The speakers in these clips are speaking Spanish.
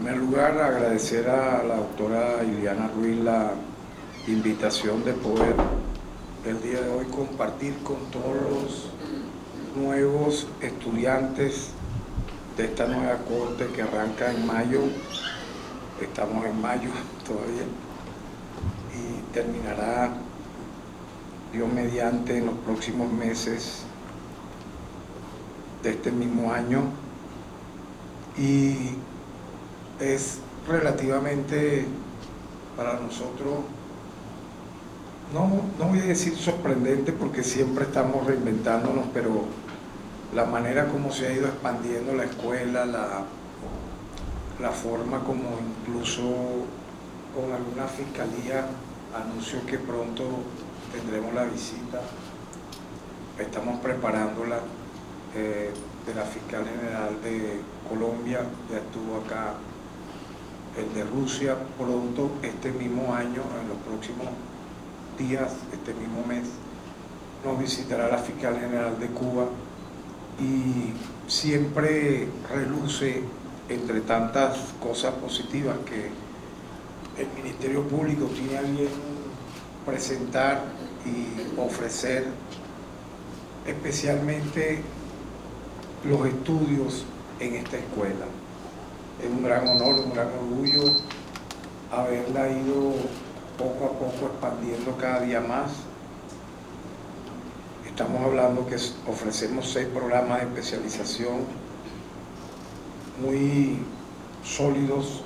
primer lugar, agradecer a la doctora Iliana Ruiz la invitación de poder el día de hoy compartir con todos los nuevos estudiantes de esta nueva corte que arranca en mayo. Estamos en mayo todavía y terminará, Dios mediante, en los próximos meses de este mismo año, y es relativamente para nosotros, no voy a decir sorprendente porque siempre estamos reinventándonos, pero la manera como se ha ido expandiendo la escuela, la forma como incluso con alguna fiscalía anunció que pronto tendremos la visita, estamos preparándola, de la fiscal general de Colombia, ya estuvo acá el de Rusia, pronto este mismo año, en los próximos días, este mismo mes, nos visitará la fiscal general de Cuba, y siempre reluce entre tantas cosas positivas que el Ministerio Público tiene a bien presentar y ofrecer, especialmente los estudios en esta escuela. Es un gran honor, un gran orgullo haberla ido poco a poco expandiendo cada día más. Estamos hablando que ofrecemos 6 programas de especialización muy sólidos: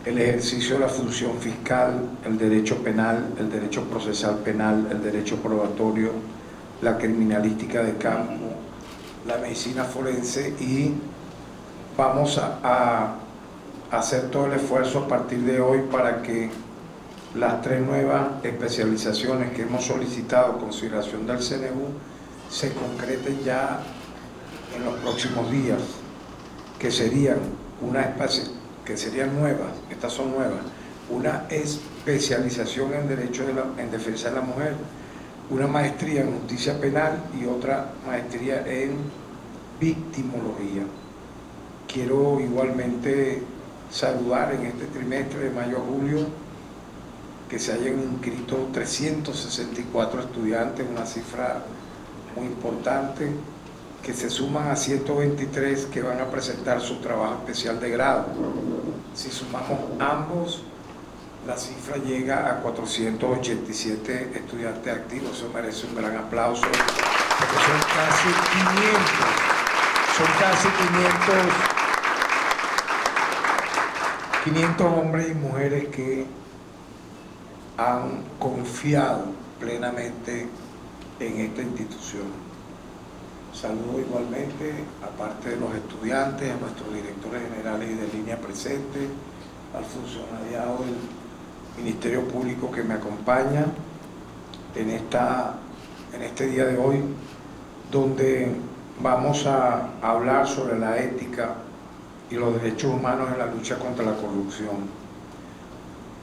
el ejercicio de la función fiscal, el derecho penal, el derecho procesal penal, el derecho probatorio, la criminalística de campo, la medicina forense, y vamos a hacer todo el esfuerzo a partir de hoy para que las 3 nuevas especializaciones que hemos solicitado a consideración del CNU se concreten ya en los próximos días, que serían nuevas, estas son nuevas: una especialización en derecho en defensa de la mujer, una maestría en justicia penal y otra maestría en victimología. Quiero igualmente saludar en este trimestre de mayo a julio que se hayan inscrito 364 estudiantes, una cifra muy importante, que se suman a 123 que van a presentar su trabajo especial de grado. Si sumamos ambos, la cifra llega a 487 estudiantes activos. Eso merece un gran aplauso, porque son casi 500 hombres y mujeres que han confiado plenamente en esta institución. Saludo igualmente, aparte de los estudiantes, a nuestros directores generales y de línea presentes, al funcionariado del Ministerio Público que me acompaña en este día de hoy, donde vamos a hablar sobre la ética y los derechos humanos en la lucha contra la corrupción.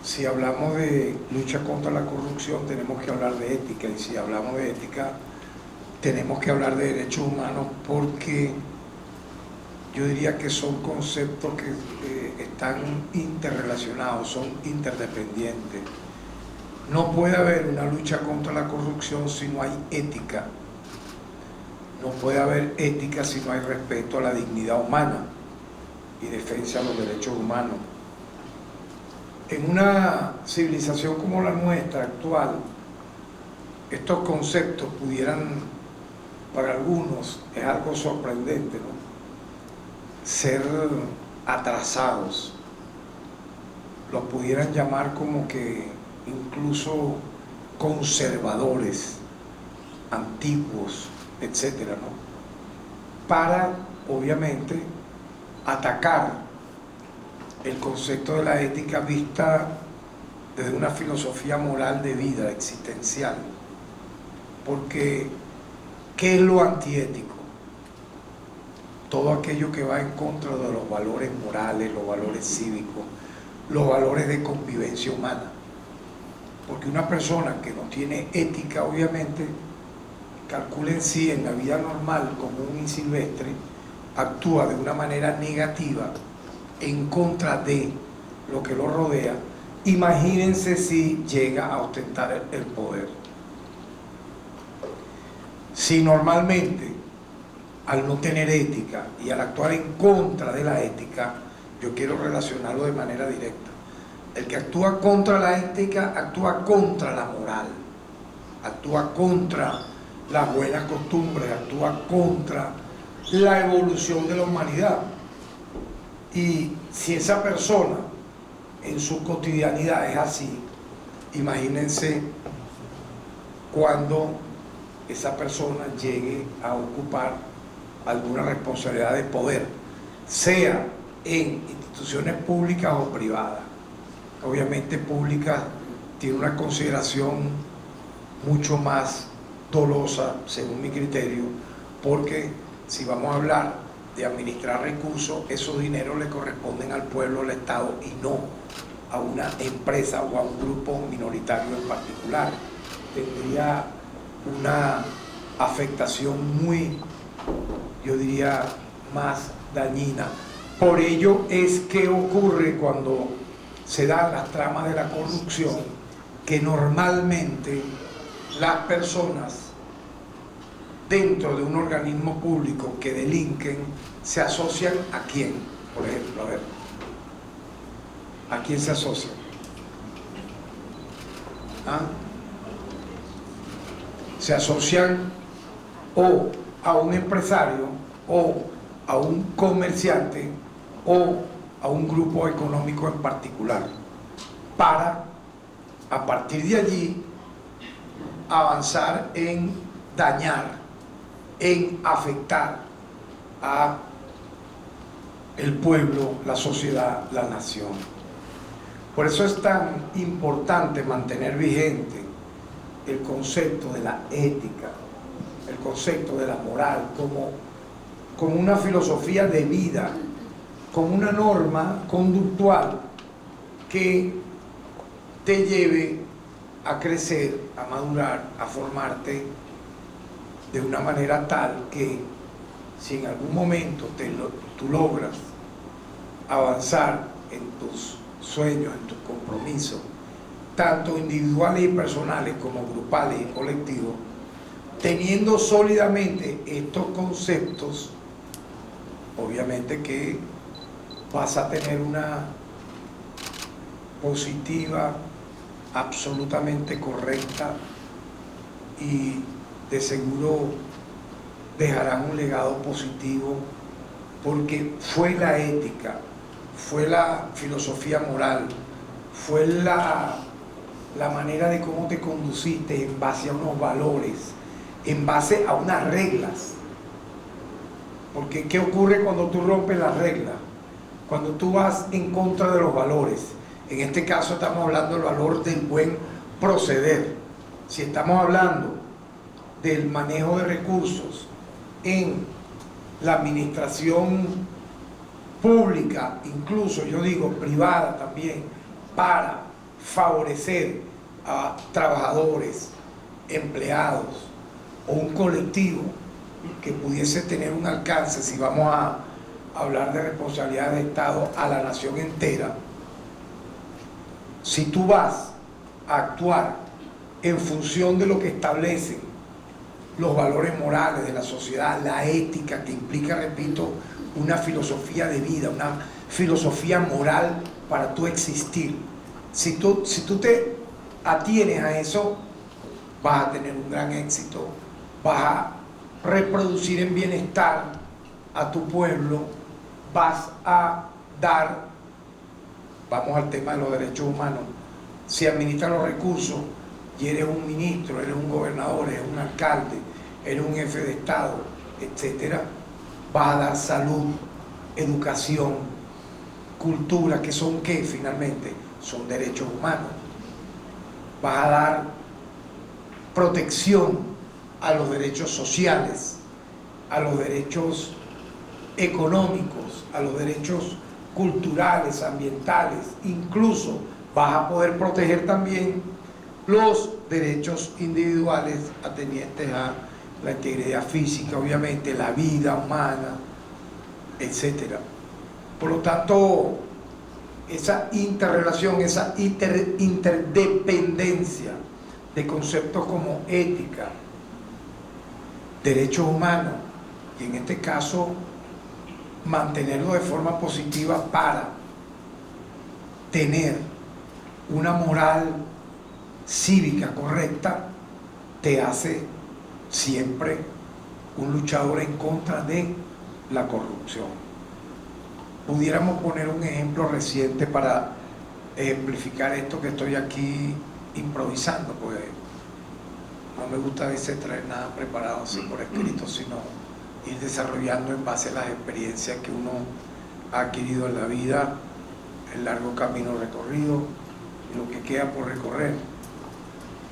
Si hablamos de lucha contra la corrupción, tenemos que hablar de ética, y si hablamos de ética, tenemos que hablar de derechos humanos, porque yo diría que son conceptos que están interrelacionados, son interdependientes. No puede haber una lucha contra la corrupción si no hay ética. No puede haber ética si no hay respeto a la dignidad humana y defensa de los derechos humanos. En una civilización como la nuestra actual, estos conceptos pudieran, para algunos, es algo sorprendente, ¿no?, ser atrasados. Los pudieran llamar como que incluso conservadores, antiguos, etcétera, ¿no?, para, obviamente, atacar el concepto de la ética vista desde una filosofía moral de vida, existencial. Porque, ¿qué es lo antiético? Todo aquello que va en contra de los valores morales, los valores cívicos, los valores de convivencia humana. Porque una persona que no tiene ética, obviamente, calcula en sí, en la vida normal, común y silvestre, actúa de una manera negativa en contra de lo que lo rodea, imagínense si llega a ostentar el poder. Si normalmente, al no tener ética y al actuar en contra de la ética, yo quiero relacionarlo de manera directa. El que actúa contra la ética actúa contra la moral, actúa contra las buenas costumbres, actúa contra la evolución de la humanidad. Y si esa persona en su cotidianidad es así, imagínense cuando esa persona llegue a ocupar alguna responsabilidad de poder, sea en instituciones públicas o privadas. Obviamente pública tiene una consideración mucho más dolosa, según mi criterio, porque si vamos a hablar de administrar recursos, esos dineros le corresponden al pueblo, al Estado, y no a una empresa o a un grupo minoritario en particular. Tendría una afectación muy, yo diría, más dañina. Por ello es que ocurre cuando se dan las tramas de la corrupción, que normalmente las personas dentro de un organismo público que delinquen se asocian ¿a quién? Por ejemplo, a ver, ¿a quién se asocian? ¿Ah? Se asocian o a un empresario o a un comerciante o a un grupo económico en particular, para a partir de allí avanzar en dañar, en afectar a el pueblo, la sociedad, la nación. Por eso es tan importante mantener vigente el concepto de la ética, el concepto de la moral como una filosofía de vida, como una norma conductual que te lleve a crecer, a madurar, a formarte de una manera tal que si en algún momento tú logras avanzar en tus sueños, en tus compromisos, tanto individuales y personales como grupales y colectivos, teniendo sólidamente estos conceptos, obviamente que vas a tener una positiva, absolutamente correcta, y de seguro dejarán un legado positivo, porque fue la ética, fue la filosofía moral, fue la manera de cómo te conduciste en base a unos valores, en base a unas reglas. Porque ¿qué ocurre cuando tú rompes las reglas? Cuando tú vas en contra de los valores. En este caso estamos hablando del valor del buen proceder. Si estamos hablando del manejo de recursos en la administración pública, incluso yo digo privada también, para favorecer a trabajadores, empleados o un colectivo que pudiese tener un alcance, si vamos a hablar de responsabilidad de Estado, a la nación entera. Si tú vas a actuar en función de lo que establecen los valores morales de la sociedad, la ética, que implica, repito, una filosofía de vida, una filosofía moral para tú existir. Si tú te atienes a eso, vas a tener un gran éxito, vas a reproducir en bienestar a tu pueblo, vas a dar, vamos al tema de los derechos humanos, si administras los recursos y eres un ministro, eres un gobernador, eres un alcalde, eres un jefe de Estado, etcétera, vas a dar salud, educación, cultura, que son ¿qué? Finalmente son derechos humanos. Vas a dar protección a los derechos sociales, a los derechos económicos, a los derechos culturales, ambientales, incluso vas a poder proteger también los derechos individuales atendientes a la integridad física, obviamente, la vida humana, etcétera. Por lo tanto, esa interrelación, esa interdependencia de conceptos como ética, derechos humanos, y en este caso mantenerlo de forma positiva para tener una moral cívica correcta, te hace siempre un luchador en contra de la corrupción. Pudiéramos poner un ejemplo reciente para ejemplificar esto que estoy aquí improvisando, pues no me gusta a veces traer nada preparado así por escrito, sino ir desarrollando en base a las experiencias que uno ha adquirido en la vida, el largo camino recorrido y lo que queda por recorrer.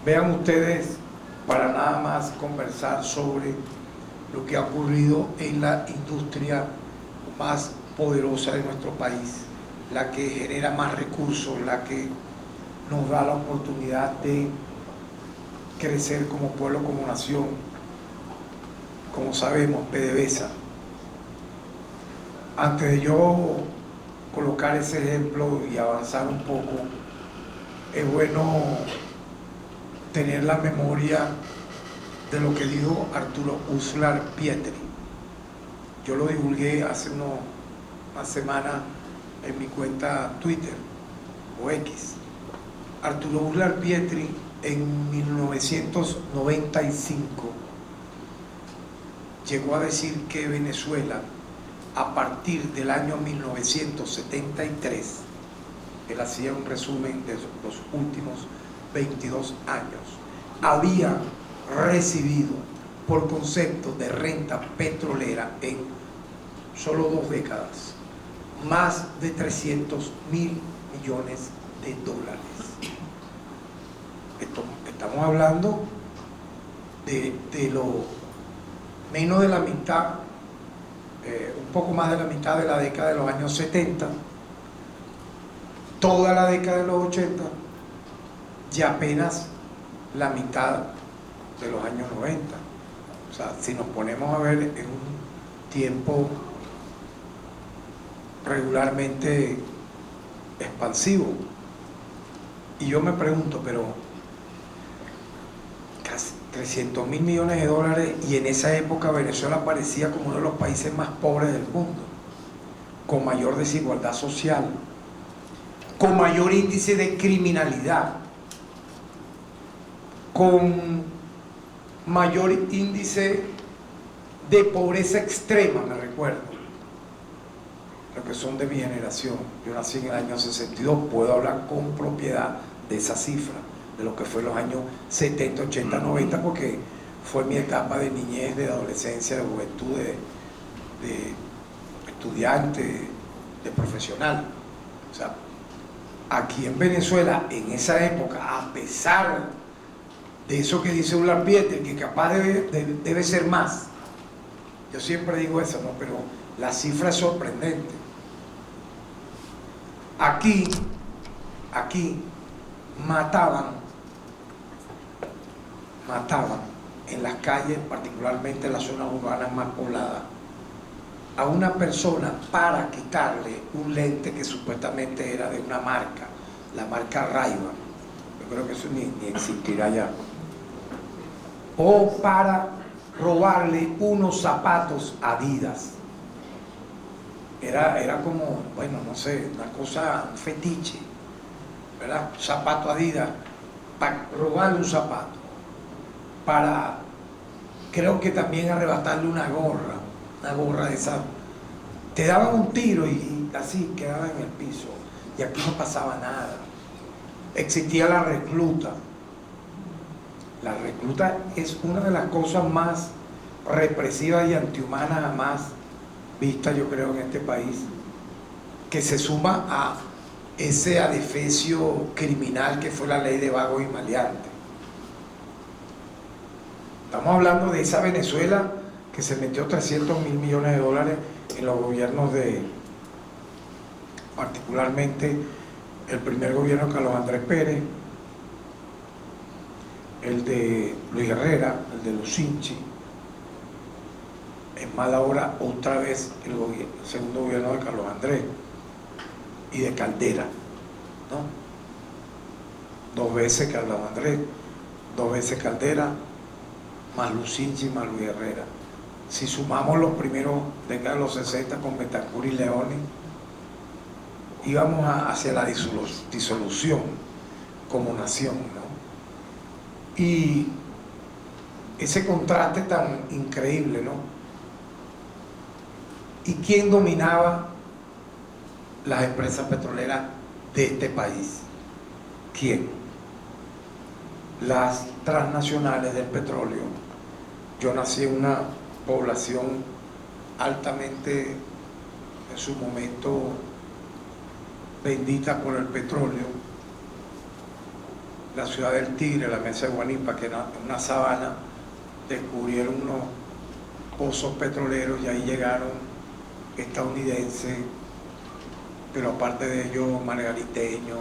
Vean ustedes, para nada más conversar sobre lo que ha ocurrido en la industria más poderosa de nuestro país, la que genera más recursos, la que nos da la oportunidad de crecer como pueblo, como nación. Como sabemos, PDVSA. Antes de yo colocar ese ejemplo y avanzar un poco, es bueno tener la memoria de lo que dijo Arturo Uslar Pietri. Yo lo divulgué hace una semana en mi cuenta Twitter o X. Arturo Uslar Pietri en 1995 llegó a decir que Venezuela, a partir del año 1973, él hacía un resumen de los últimos 22 años, había recibido por concepto de renta petrolera en solo 2 décadas más de 300.000 millones de dólares. Estamos hablando de lo menos de la mitad, un poco más de la mitad de la década de los años 70, toda la década de los 80 y apenas la mitad de los años 90. O sea, si nos ponemos a ver en un tiempo regularmente expansivo. Y yo me pregunto, pero casi 300.000 millones de dólares, y en esa época Venezuela parecía como uno de los países más pobres del mundo, con mayor desigualdad social, con mayor índice de criminalidad, con mayor índice de pobreza extrema, me recuerdo. Los que son de mi generación, yo nací en el año 62, puedo hablar con propiedad de esa cifra, de lo que fue los años 70, 80, 90, porque fue mi etapa de niñez, de adolescencia, de juventud, de estudiante, de profesional. O sea, aquí en Venezuela, en esa época, a pesar de eso que dice Uslar Pietri, que capaz debe ser más, yo siempre digo eso, ¿no? Pero la cifra es sorprendente. Aquí mataban en las calles, particularmente en las zonas urbanas más pobladas, a una persona para quitarle un lente que supuestamente era de una marca, la marca Ray-Ban. Yo creo que eso ni existirá ya. O para robarle unos zapatos Adidas. Era como, bueno, no sé, una cosa, un fetiche, ¿verdad? Zapato Adidas, para robarle un zapato, para, creo que también arrebatarle una gorra de esa. Te daban un tiro y así quedaba en el piso, y aquí no pasaba nada. Existía la recluta. La recluta es una de las cosas más represivas y antihumanas jamás vista, yo creo, en este país, que se suma a ese adefesio criminal que fue la ley de vagos y maleantes. Estamos hablando de esa Venezuela que se metió 300.000 millones de dólares en los gobiernos particularmente el primer gobierno de Carlos Andrés Pérez, el de Luis Herrera, el de Lucinchi, en mala hora otra vez el segundo gobierno de Carlos Andrés y de Caldera, ¿no? 2 veces Carlos Andrés, 2 veces Caldera, más Lucinchi, más Luis Herrera. Si sumamos los primeros décadas de los 60 con Betancur y Leoni, íbamos hacia la disolución como nación, ¿no? Y ese contraste tan increíble, ¿no? ¿Y quién dominaba las empresas petroleras de este país? ¿Quién? Las transnacionales del petróleo. Yo nací en una población altamente, en su momento, bendita por el petróleo. La ciudad del Tigre, la Mesa de Guanipa, que era una sabana, descubrieron unos pozos petroleros y ahí llegaron estadounidenses, pero aparte de ellos margariteños,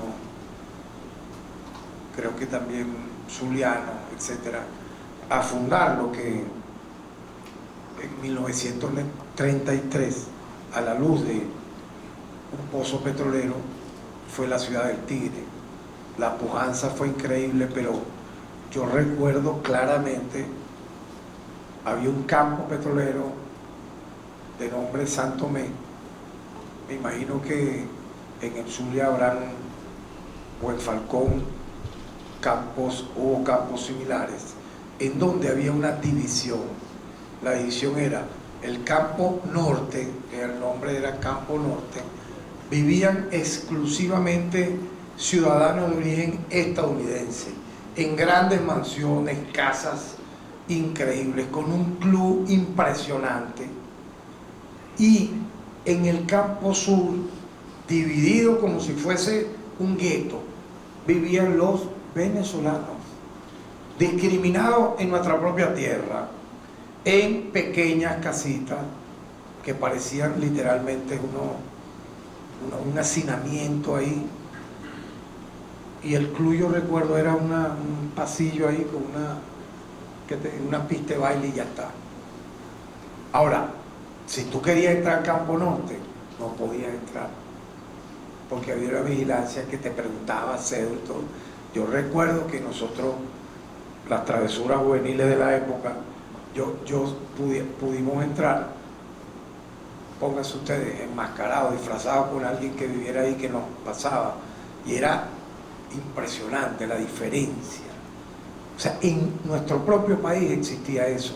creo que también zulianos, etcétera, a fundar lo que en 1933, a la luz de un pozo petrolero, fue la ciudad del Tigre. La pujanza fue increíble, pero yo recuerdo claramente, había un campo petrolero de nombre Santo Tomé. Me imagino que en el Zulia habrán, o en Falcón, hubo campos similares, en donde había una división. La división era el campo norte, que el nombre era Campo Norte, vivían exclusivamente ciudadanos de origen estadounidense, en grandes mansiones, casas increíbles, con un club impresionante. Y en el campo sur, dividido como si fuese un gueto, vivían los venezolanos, discriminados en nuestra propia tierra, en pequeñas casitas que parecían literalmente un hacinamiento ahí. Y el club, yo recuerdo, era un pasillo ahí con una pista de baile y ya está. Ahora, si tú querías entrar al Campo Norte, no podías entrar, porque había una vigilancia que te preguntaba cédula y todo. Yo recuerdo que nosotros, las travesuras juveniles de la época, pudimos entrar, pónganse ustedes, enmascarados, disfrazados con alguien que viviera ahí, que nos pasaba, y era impresionante la diferencia. O sea, en nuestro propio país existía eso.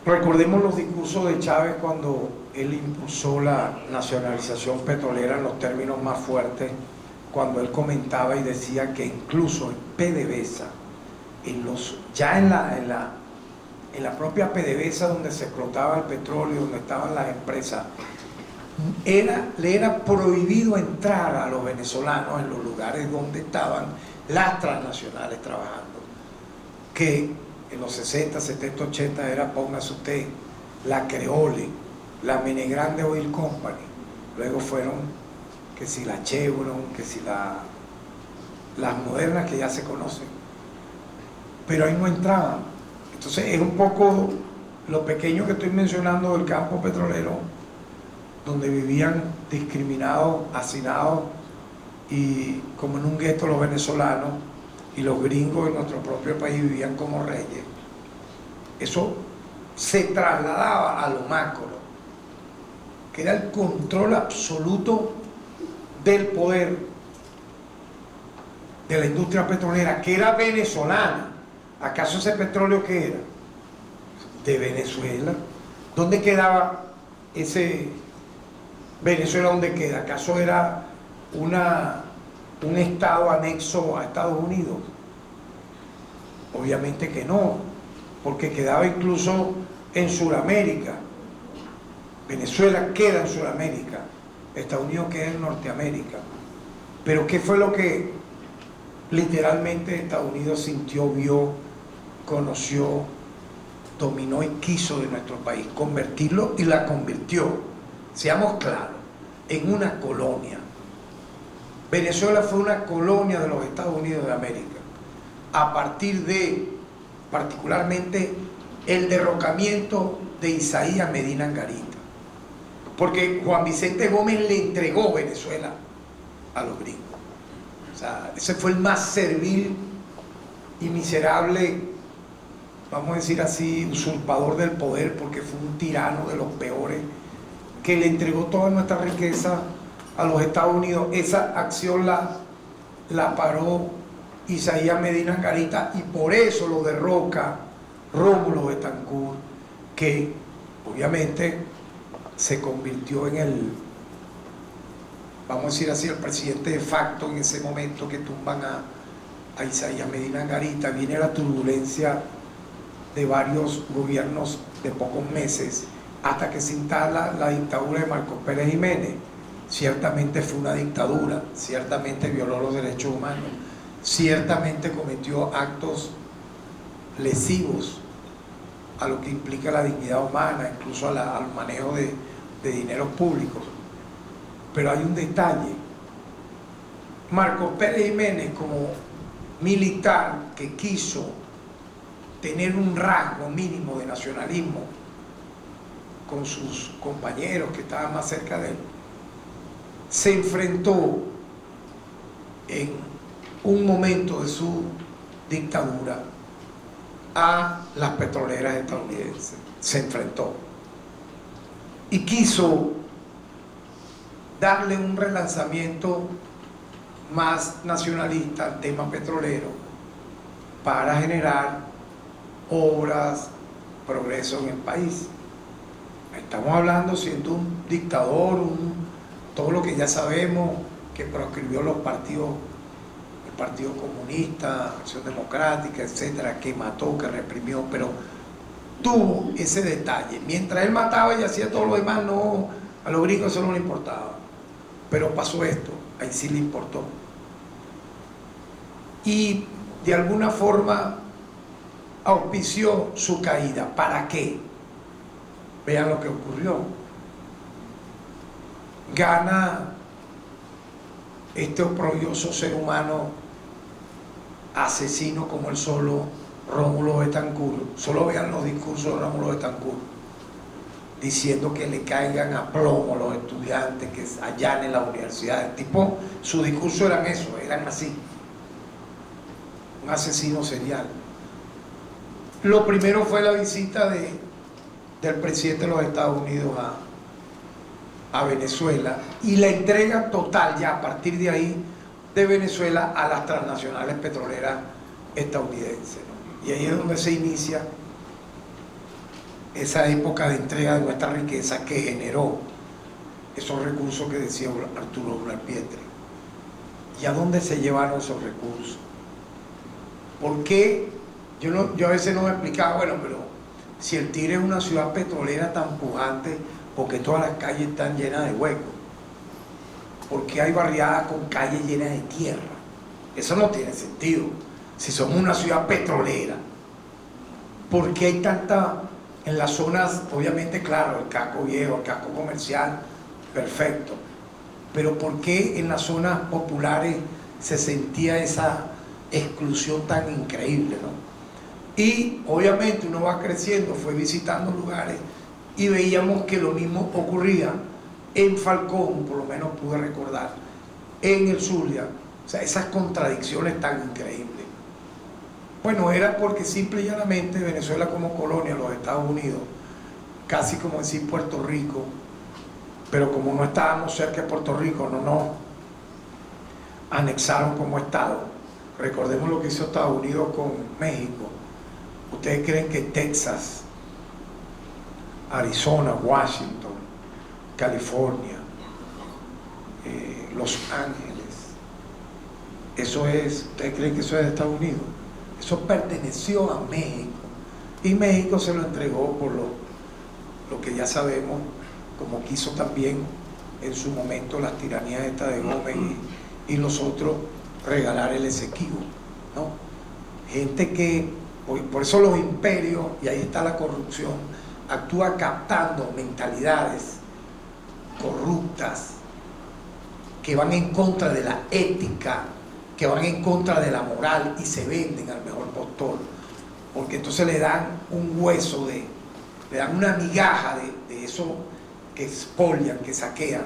Recordemos los discursos de Chávez cuando él impulsó la nacionalización petrolera en los términos más fuertes, cuando él comentaba y decía que incluso en PDVSA, en la propia PDVSA donde se explotaba el petróleo, donde estaban las empresas, le era prohibido entrar a los venezolanos en los lugares donde estaban las transnacionales trabajando, que en los 60, 70, 80 era, póngase usted, la Creole, la Menegrande Oil Company, luego fueron que si la Chevron, que si las modernas que ya se conocen, pero ahí no entraban. Entonces es un poco lo pequeño que estoy mencionando del campo petrolero, donde vivían discriminados, hacinados, y como en un gueto los venezolanos, y los gringos en nuestro propio país vivían como reyes. Eso se trasladaba a lo macro, que era el control absoluto del poder de la industria petrolera, que era venezolana. ¿Acaso ese petróleo qué era? De Venezuela. ¿Dónde quedaba ese Venezuela? ¿Dónde queda? ¿Acaso era un estado anexo a Estados Unidos? Obviamente que no, porque quedaba incluso en Sudamérica. Venezuela queda en Sudamérica, Estados Unidos queda en Norteamérica. Pero ¿qué fue lo que literalmente Estados Unidos sintió, vio, conoció, dominó y quiso de nuestro país? Convertirlo, y la convirtió, seamos claros, en una colonia. Venezuela fue una colonia de los Estados Unidos de América, a partir de, particularmente, el derrocamiento de Isaías Medina Angarita, porque Juan Vicente Gómez le entregó Venezuela a los gringos. O sea, ese fue el más servil y miserable, vamos a decir así, usurpador del poder, porque fue un tirano de los peores, que le entregó toda nuestra riqueza a los Estados Unidos. Esa acción la paró Isaías Medina Angarita, y por eso lo derroca Rómulo Betancourt, que obviamente se convirtió en el, vamos a decir así, el presidente de facto en ese momento que tumban a Isaías Medina Angarita. Viene la turbulencia de varios gobiernos de pocos meses, hasta que se instala la dictadura de Marcos Pérez Jiménez. Ciertamente fue una dictadura, ciertamente violó los derechos humanos, ciertamente cometió actos lesivos a lo que implica la dignidad humana, incluso al manejo de dineros públicos. Pero hay un detalle: Marcos Pérez Jiménez, como militar que quiso tener un rasgo mínimo de nacionalismo con sus compañeros que estaban más cerca de él, se enfrentó en un momento de su dictadura a las petroleras estadounidenses. Se enfrentó y quiso darle un relanzamiento más nacionalista al tema petrolero para generar obras, progreso en el país. Estamos hablando, siendo un dictador, todo lo que ya sabemos, que proscribió los partidos, el Partido Comunista, Acción Democrática, etcétera, que mató, que reprimió, pero tuvo ese detalle. Mientras él mataba y hacía todo lo demás, no, a los gringos eso no le importaba. Pero pasó esto, ahí sí le importó. Y de alguna forma auspició su caída. ¿Para qué? Vean lo que ocurrió. Gana este oprobioso ser humano, asesino como él solo, Rómulo Betancourt. Solo vean los discursos de Rómulo Betancourt, diciendo que le caigan a plomo los estudiantes que allanen la universidad. El tipo, su discurso eran eso, eran así. Un asesino serial. Lo primero fue la visita del presidente de los Estados Unidos a Venezuela, y la entrega total ya a partir de ahí de Venezuela a las transnacionales petroleras estadounidenses, ¿no? Y ahí es donde se inicia esa época de entrega de nuestra riqueza que generó esos recursos que decía Arturo Uslar Pietri. ¿Y a dónde se llevaron esos recursos? ¿Por qué? Yo a veces no me explicaba, bueno, pero si el Tigre es una ciudad petrolera tan pujante, ¿por qué todas las calles están llenas de huecos? ¿Por qué hay barriadas con calles llenas de tierra? Eso no tiene sentido. Si somos una ciudad petrolera, ¿por qué hay tanta, en las zonas, obviamente, claro, el casco viejo, el casco comercial, perfecto, pero por qué en las zonas populares se sentía esa exclusión tan increíble, ¿no? Y obviamente uno va creciendo, fue visitando lugares y veíamos que lo mismo ocurría en Falcón, por lo menos pude recordar, en el Zulia. O sea, esas contradicciones tan increíbles. Bueno, era porque simple y llanamente Venezuela como colonia, los Estados Unidos, casi como decir Puerto Rico, pero como no estábamos cerca de Puerto Rico, no nos anexaron como Estado. Recordemos lo que hizo Estados Unidos con México. ¿Ustedes creen que Texas, Arizona, Washington, California, Los Ángeles, ¿ustedes creen que eso es de Estados Unidos? Eso perteneció a México, y México se lo entregó por lo que ya sabemos, como quiso también en su momento las tiranías estas de Gómez y los otros, regalar el Esequibo, ¿no? Gente que, por eso los imperios, y ahí está la corrupción, actúa captando mentalidades corruptas que van en contra de la ética, que van en contra de la moral, y se venden al mejor postor, porque entonces le dan un hueso le dan una migaja de eso que expolian, que saquean,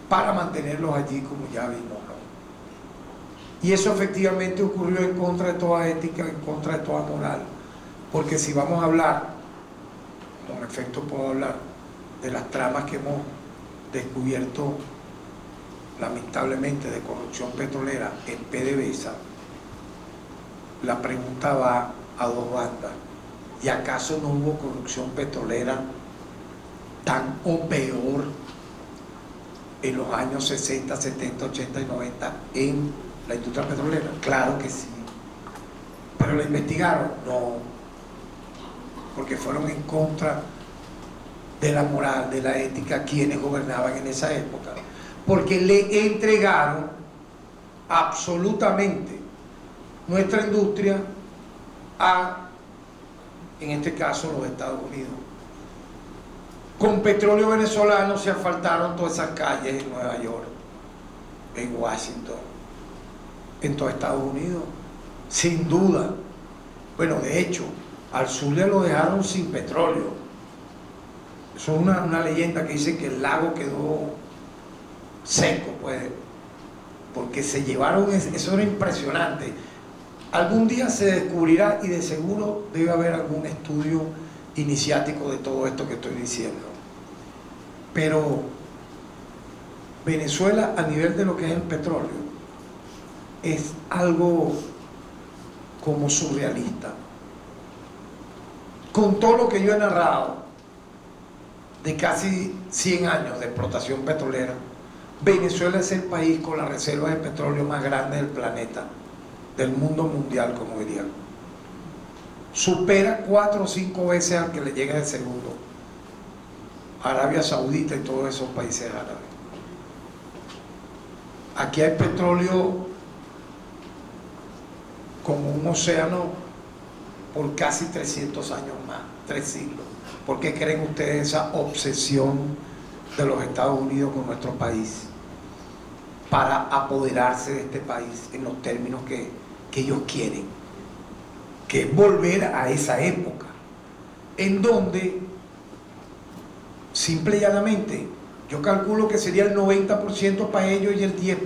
para mantenerlos allí, como ya vimos, ¿no? Y eso efectivamente ocurrió en contra de toda ética, en contra de toda moral, porque si vamos a hablar, con efecto puedo hablar de las tramas que hemos descubierto lamentablemente de corrupción petrolera en PDVSA, la pregunta va a dos bandas. ¿Y acaso no hubo corrupción petrolera tan o peor en los años 60, 70, 80 y 90 en la industria petrolera? Claro que sí. ¿Pero la investigaron? No, porque fueron en contra de la moral, de la ética, quienes gobernaban en esa época, porque le entregaron absolutamente nuestra industria a, en este caso, los Estados Unidos. Con petróleo venezolano se asfaltaron todas esas calles en Nueva York, en Washington, en todo Estados Unidos, sin duda. Bueno, de hecho, al Zulia lo dejaron sin petróleo. Eso es una leyenda que dice que el lago quedó seco, pues, porque se llevaron, eso era impresionante. Algún día se descubrirá y de seguro debe haber algún estudio iniciático de todo esto que estoy diciendo. Pero Venezuela, a nivel de lo que es el petróleo, es algo como surrealista. Con todo lo que yo he narrado de casi 100 años de explotación petrolera, Venezuela es el país con las reservas de petróleo más grandes del planeta, del mundo mundial, como dirían. Supera 4 o 5 veces al que le llega de segundo, Arabia Saudita y todos esos países árabes. Aquí hay petróleo como un océano por casi 300 años más, 3 siglos. ¿Por qué creen ustedes esa obsesión de los Estados Unidos con nuestro país para apoderarse de este país en los términos que ellos quieren? Que es volver a esa época en donde simple y llanamente yo calculo que sería el 90% para ellos y el 10%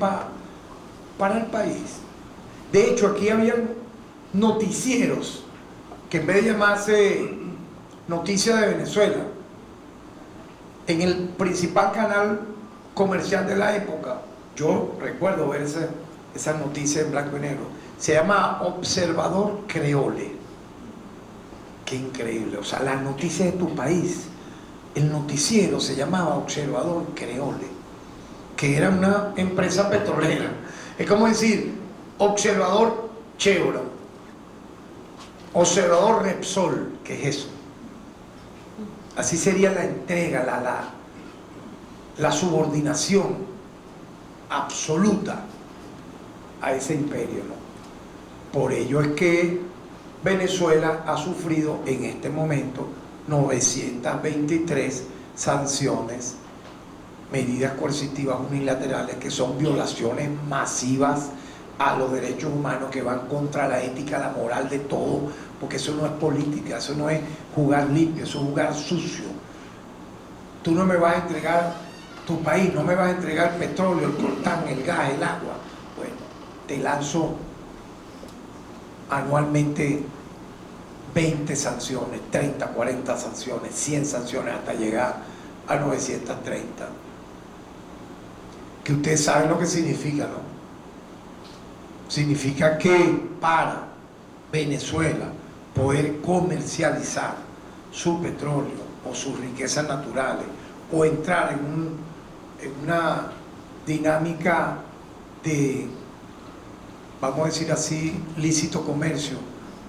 para el país. De hecho, aquí habían noticieros que en vez de llamarse Noticias de Venezuela, en el principal canal comercial de la época, yo recuerdo ver esa noticia en blanco y negro, se llama Observador Creole. Qué increíble, o sea, las noticias de tu país, el noticiero se llamaba Observador Creole, que era una empresa petrolera. Es como decir Observador Chevron, Observador Repsol, ¿qué es eso? Así sería la entrega, la subordinación absoluta a ese imperio, ¿no? Por ello es que Venezuela ha sufrido en este momento 923 sanciones, medidas coercitivas unilaterales, que son violaciones masivas a los derechos humanos, que van contra la ética, la moral de todo, porque eso no es política, eso no es jugar limpio, eso es jugar sucio. Tú no me vas a entregar tu país, no me vas a entregar el petróleo, el coltán, el gas, el agua. Bueno, te lanzo anualmente 20 sanciones, 30, 40 sanciones, 100 sanciones, hasta llegar a 930. Que ustedes saben lo que significa, ¿no? Significa que para Venezuela poder comercializar su petróleo o sus riquezas naturales, o entrar en una dinámica de, vamos a decir así, lícito comercio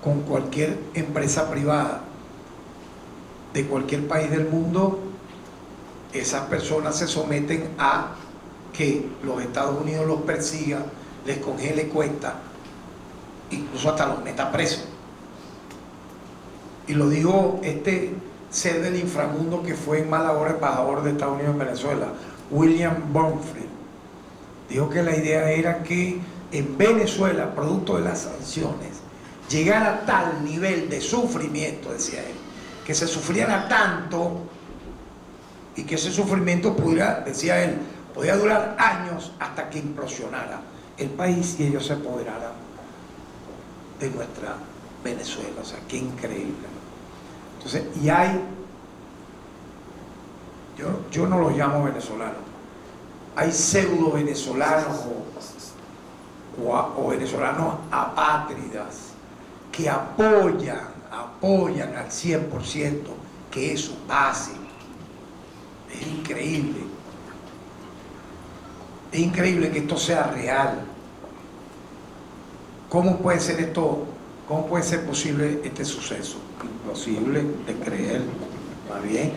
con cualquier empresa privada de cualquier país del mundo, esas personas se someten a que los Estados Unidos los persiga, les congele cuentas, incluso hasta los meta presos. Y lo digo este ser del inframundo que fue en mala hora embajador de Estados Unidos en Venezuela, William Burnfried. Dijo que la idea era que en Venezuela, producto de las sanciones, llegar a tal nivel de sufrimiento, decía él, que se sufriera tanto y que ese sufrimiento pudiera, decía él, podía durar años hasta que implosionara el país y ellos se apoderaran de nuestra Venezuela. O sea, qué increíble. Entonces, y hay, yo no los llamo venezolanos, hay pseudo venezolanos o venezolanos apátridas que apoyan al 100% que eso pase. Es increíble que esto sea real. ¿Cómo puede ser esto? ¿Cómo puede ser posible este suceso? Imposible de creer. ¿Más bien?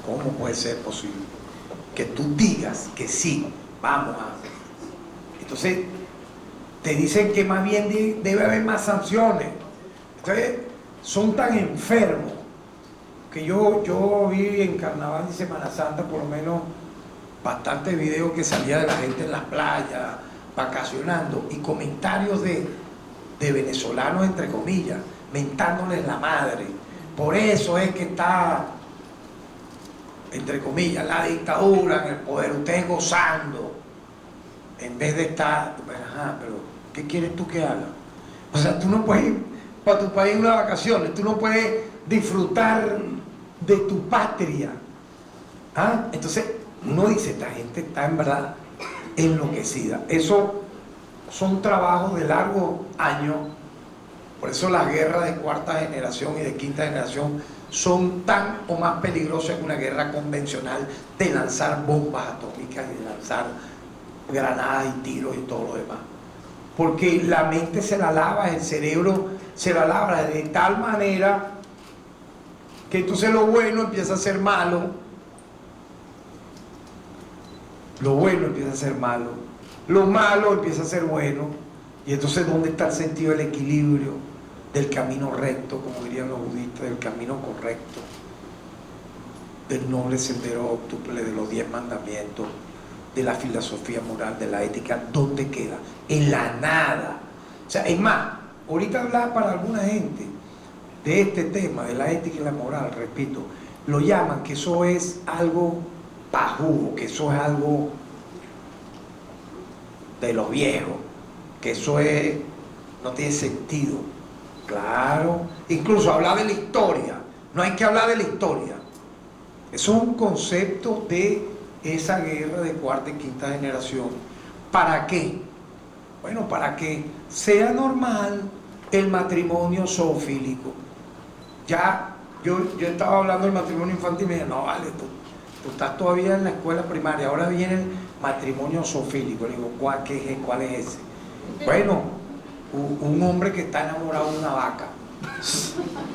¿Cómo puede ser posible? Que tú digas que sí, vamos a... Entonces, te dicen que más bien debe haber más sanciones. Entonces, son tan enfermos que yo vi en Carnaval y Semana Santa por lo menos bastantes videos que salía de la gente en las playas, vacacionando, y comentarios de venezolanos, entre comillas, mentándoles la madre. Por eso es que está, entre comillas, la dictadura en el poder, ustedes gozando, en vez de estar, ajá, pero ¿qué quieres tú que haga? O sea, tú no puedes ir para tu país unas vacaciones, tú no puedes disfrutar de tu patria. ¿Ah? Entonces, uno dice, esta gente está en verdad enloquecida. Eso son trabajos de largos años. Por eso las guerras de cuarta generación y de quinta generación son tan o más peligrosas que una guerra convencional de lanzar bombas atómicas y de lanzar granadas y tiros y todo lo demás. Porque la mente se la lava, el cerebro se la lava de tal manera que entonces lo bueno empieza a ser malo, lo bueno empieza a ser malo, lo malo empieza a ser bueno, y entonces ¿dónde está el sentido del equilibrio, del camino recto, como dirían los budistas, del camino correcto, del noble sendero óptuple, de los 10 mandamientos, de la filosofía moral, de la ética? ¿Dónde queda? En la nada. O sea, es más, ahorita hablar para alguna gente de este tema, de la ética y la moral, repito, lo llaman que eso es algo pajugo, que eso es algo de los viejos, que eso es, no tiene sentido. Claro, incluso hablar de la historia, no hay que hablar de la historia. Eso es un concepto de esa guerra de cuarta y quinta generación. ¿Para qué? Bueno, para que sea normal el matrimonio zoofílico. Ya, yo estaba hablando del matrimonio infantil y me dije, no, vale, tú estás todavía en la escuela primaria, ahora viene el matrimonio zoofílico. Le digo, ¿cuál es ese? Bueno, un hombre que está enamorado de una vaca,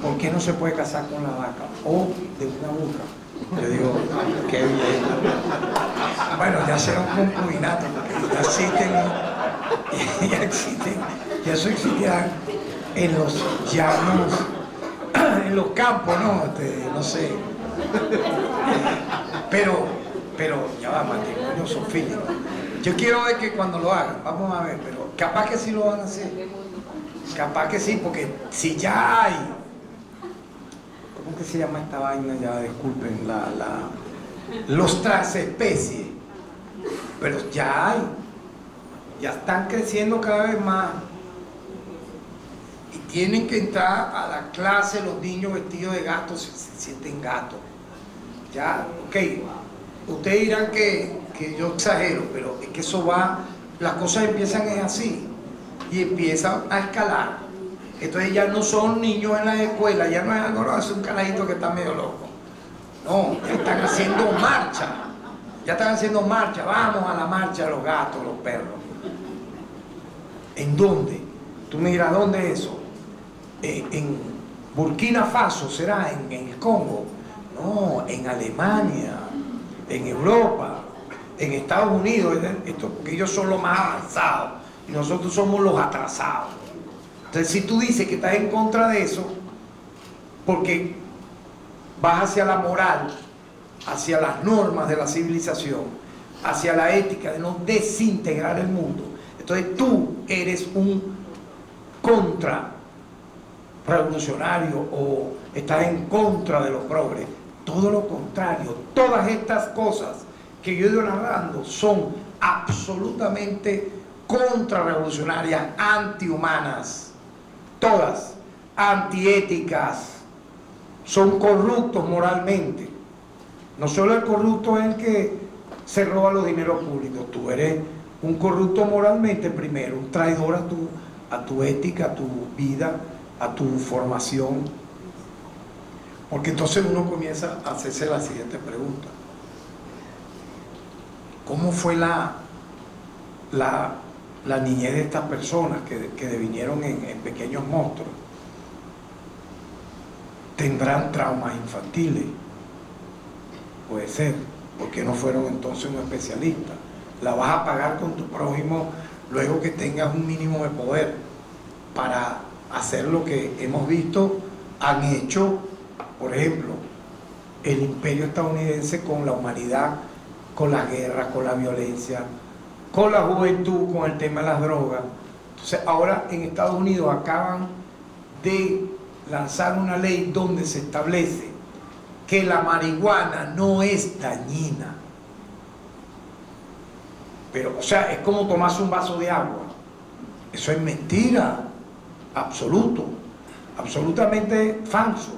¿por qué no se puede casar con la vaca? O de una burra. Yo digo, qué bien. Bueno, ya será un concubinato, porque ya existen, ya eso existía en los llanos, en los campos, ¿no? No sé. Pero ya va, matrimonio zoofílico. Yo quiero ver que cuando lo hagan, vamos a ver, pero capaz que sí lo van a hacer. Capaz que sí, porque si ya hay, ¿cómo que se llama esta vaina? Ya disculpen, los transespecies, pero ya hay, ya están creciendo cada vez más y tienen que entrar a la clase los niños vestidos de gatos, se sienten gatos. Ya, ok, ustedes dirán que yo exagero, pero es que eso va, las cosas empiezan así y empiezan a escalar. Entonces ya no son niños en la escuela, ya no es algo, no, es un carajito que está medio loco. No, ya están haciendo marcha, vamos a la marcha los gatos, los perros. ¿En dónde? Tú me dirás, ¿dónde es eso? En Burkina Faso, ¿será? ¿En el Congo? No, en Alemania, en Europa, en Estados Unidos, porque ellos son los más avanzados y nosotros somos los atrasados. Entonces, si tú dices que estás en contra de eso, porque vas hacia la moral, hacia las normas de la civilización, hacia la ética de no desintegrar el mundo, entonces tú eres un contra revolucionario o estás en contra de los progres. Todo lo contrario, todas estas cosas que yo he ido narrando son absolutamente contrarrevolucionarias, antihumanas, todas, antiéticas, son corruptos moralmente. No solo el corrupto es el que se roba los dineros públicos, tú eres un corrupto moralmente primero, un traidor a tu ética, a tu vida, a tu formación. Porque entonces uno comienza a hacerse la siguiente pregunta: ¿cómo fue la niñez de estas personas que devinieron en pequeños monstruos? ¿Tendrán traumas infantiles? Puede ser. ¿Por qué no fueron entonces un especialista? La vas a pagar con tu prójimo luego que tengas un mínimo de poder para hacer lo que hemos visto han hecho, por ejemplo, el imperio estadounidense con la humanidad, con la guerra, con la violencia, con la juventud, con el tema de las drogas. Entonces ahora en Estados Unidos acaban de lanzar una ley donde se establece que la marihuana no es dañina. Pero, o sea, es como tomarse un vaso de agua. Eso es mentira, absoluto, absolutamente falso.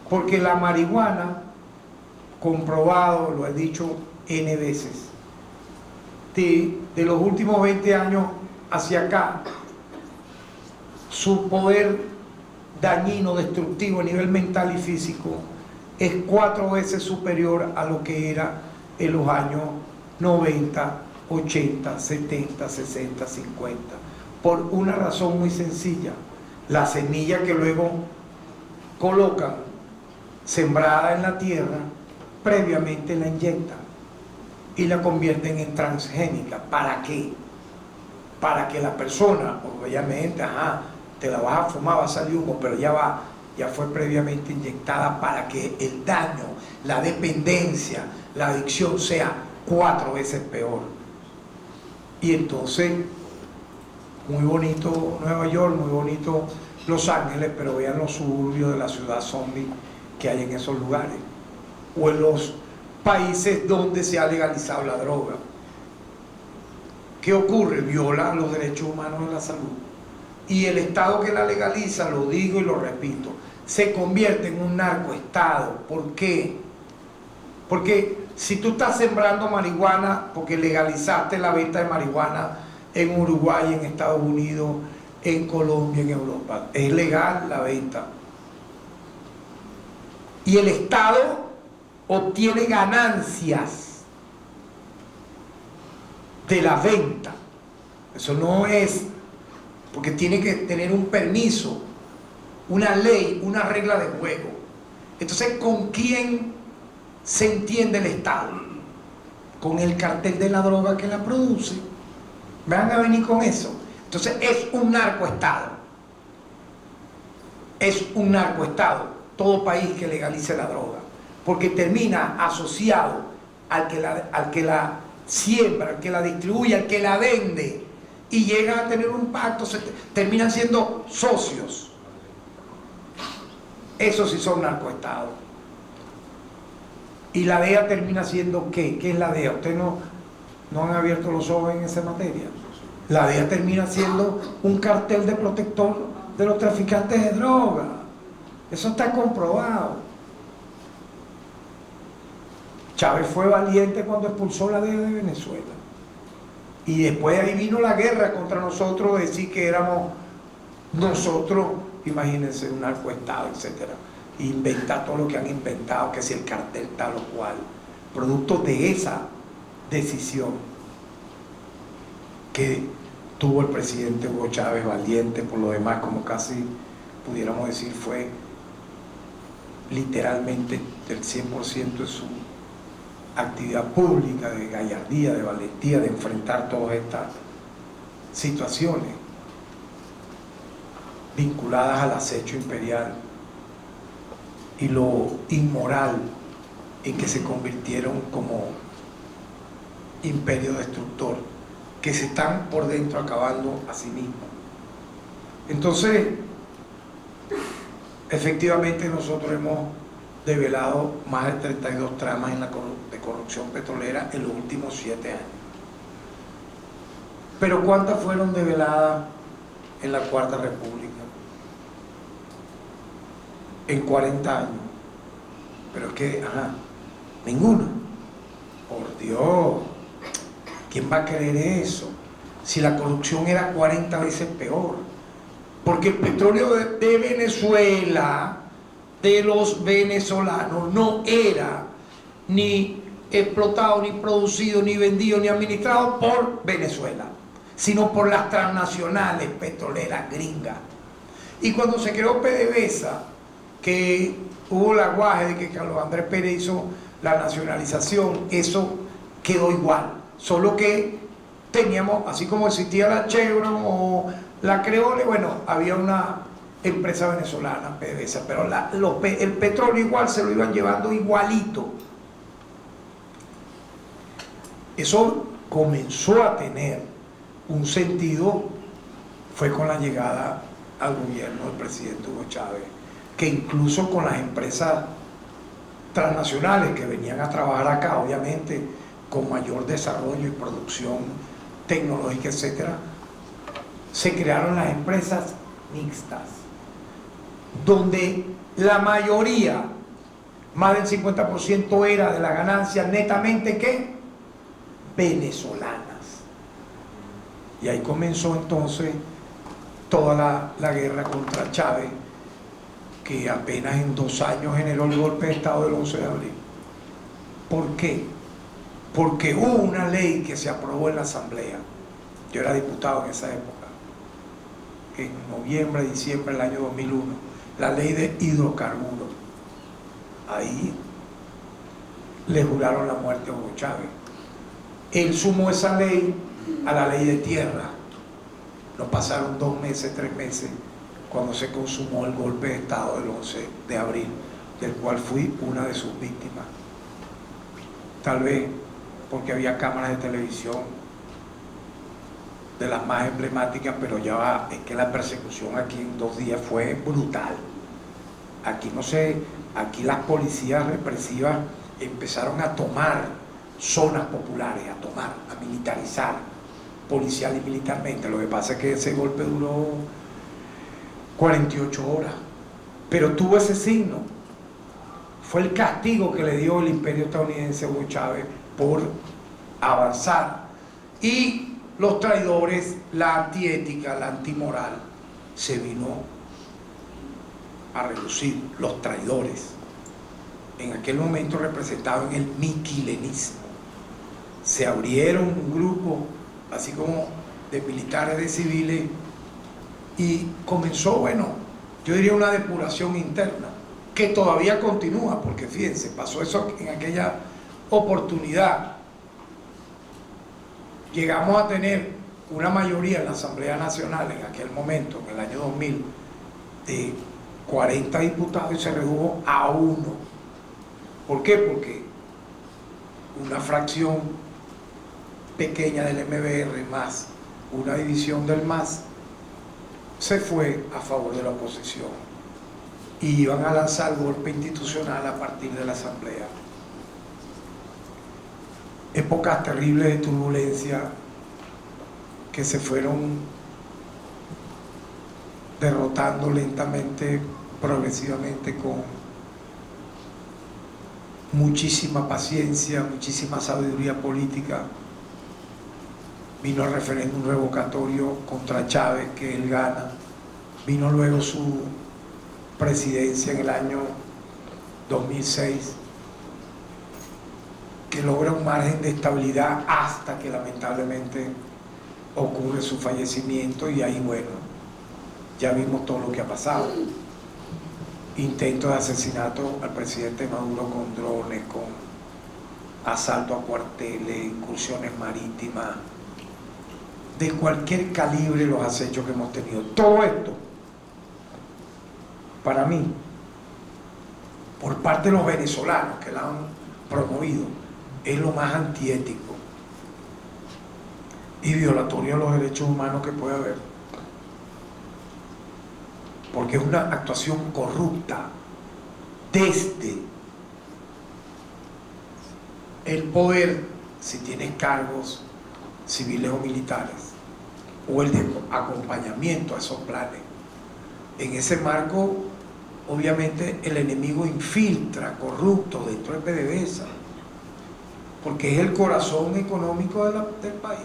Porque la marihuana, comprobado, lo he dicho N veces, de los últimos 20 años hacia acá, su poder dañino, destructivo a nivel mental y físico es 4 veces superior a lo que era en los años 90, 80, 70, 60, 50, por una razón muy sencilla: la semilla que luego colocan sembrada en la tierra, previamente la inyectan y la convierten en transgénica. ¿Para qué? Para que la persona, obviamente, te la vas a fumar, va a salir humo, pero ya fue previamente inyectada para que el daño, la dependencia, la adicción sea 4 veces peor. Y entonces, muy bonito Nueva York, muy bonito Los Ángeles, pero vean los suburbios de la ciudad zombie que hay en esos lugares, o en los países donde se ha legalizado la droga. ¿Qué ocurre? Viola los derechos humanos de la salud. Y el Estado que la legaliza, lo digo y lo repito, se convierte en un narcoestado. ¿Por qué? Porque si tú estás sembrando marihuana, porque legalizaste la venta de marihuana en Uruguay, en Estados Unidos, en Colombia, en Europa, es legal la venta. Y el Estado obtiene ganancias de la venta. Eso no es, porque tiene que tener un permiso, una ley, una regla de juego. Entonces, ¿con quién se entiende el Estado? Con el cartel de la droga que la produce. Van a venir con eso. Entonces es un narcoestado. Es un narcoestado todo país que legalice la droga, porque termina asociado al que la siembra, al que la distribuye, al que la vende, y llegan a tener un pacto, terminan siendo socios. Esos sí son narcoestados. Y la DEA termina siendo ¿qué? ¿Qué es la DEA? Ustedes no han abierto los ojos en esa materia. La DEA termina siendo un cartel de protector de los traficantes de droga. Eso está comprobado. Chávez fue valiente cuando expulsó la DEA de Venezuela. Y después ahí vino la guerra contra nosotros, decir que éramos nosotros, imagínense, un narcoestado, etcétera. Inventar todo lo que han inventado, que si el cartel tal o cual, producto de esa decisión que tuvo el presidente Hugo Chávez, valiente. Por lo demás, como casi pudiéramos decir, fue literalmente del 100% de su actividad pública, de gallardía, de valentía, de enfrentar todas estas situaciones vinculadas al acecho imperial y lo inmoral en que se convirtieron como imperio destructor, que se están por dentro acabando a sí mismos. Entonces, efectivamente nosotros hemos develado más de 32 tramas de corrupción petrolera en los últimos 7 años. Pero ¿cuántas fueron develadas en la Cuarta República? En 40 años. Pero es que, ninguna. Por Dios, ¿quién va a creer eso? Si la corrupción era 40 veces peor. Porque el petróleo de Venezuela, de los venezolanos, no era ni explotado, ni producido, ni vendido, ni administrado por Venezuela, sino por las transnacionales petroleras gringas. Y cuando se creó PDVSA, que hubo la guaje de que Carlos Andrés Pérez hizo la nacionalización, eso quedó igual, solo que teníamos, así como existía la Chevron o la Creole, bueno, había una empresa venezolana, PDVSA, pero el petróleo igual se lo iban llevando igualito. Eso comenzó a tener un sentido, fue con la llegada al gobierno del presidente Hugo Chávez, que incluso con las empresas transnacionales que venían a trabajar acá, obviamente con mayor desarrollo y producción tecnológica, etcétera, se crearon las empresas mixtas, donde la mayoría, más del 50%, era de las ganancias netamente ¿qué? Venezolanas. Y ahí comenzó entonces toda la guerra contra Chávez, que apenas en 2 años generó el golpe de Estado del 11 de abril. ¿Por qué? Porque hubo una ley que se aprobó en la Asamblea. Yo era diputado en esa época, en noviembre, diciembre del año 2001, la ley de hidrocarburos. Ahí le juraron la muerte a Hugo Chávez. Él sumó esa ley a la ley de tierra. No pasaron 2 meses, 3 meses, cuando se consumó el golpe de Estado del 11 de abril, del cual fui una de sus víctimas. Tal vez porque había cámaras de televisión de las más emblemáticas, pero ya va, es que la persecución aquí en 2 días fue brutal. Aquí no sé, aquí las policías represivas empezaron a tomar zonas populares, a militarizar policial y militarmente. Lo que pasa es que ese golpe duró 48 horas, pero tuvo ese signo. Fue el castigo que le dio el imperio estadounidense a Hugo Chávez por avanzar. Y los traidores, la antiética, la antimoral, se vino a relucir. Los traidores, en aquel momento representaban el miquilenismo. Se abrieron un grupo, así como de militares, de civiles, y comenzó, bueno, yo diría una depuración interna, que todavía continúa, porque fíjense, pasó eso en aquella oportunidad. Llegamos a tener una mayoría en la Asamblea Nacional en aquel momento, en el año 2000, de 40 diputados y se redujo a 1. ¿Por qué? Porque una fracción pequeña del MBR más una división del MAS se fue a favor de la oposición y iban a lanzar golpe institucional a partir de la Asamblea. Épocas terribles de turbulencia que se fueron derrotando lentamente, progresivamente, con muchísima paciencia, muchísima sabiduría política. Vino el referéndum revocatorio contra Chávez, que él gana. Vino luego su presidencia en el año 2006, que logra un margen de estabilidad hasta que lamentablemente ocurre su fallecimiento, y ahí, bueno, ya vimos todo lo que ha pasado. Intentos de asesinato al presidente Maduro con drones, con asalto a cuarteles, incursiones marítimas, de cualquier calibre los acechos que hemos tenido. Todo esto, para mí, por parte de los venezolanos que la han promovido, es lo más antiético y violatorio de los derechos humanos que puede haber. porque es una actuación corrupta desde el poder, si tienes cargos civiles o militares, o el de acompañamiento a esos planes. En ese marco, obviamente, el enemigo infiltra corrupto dentro de PDVSA, porque es el corazón económico del país.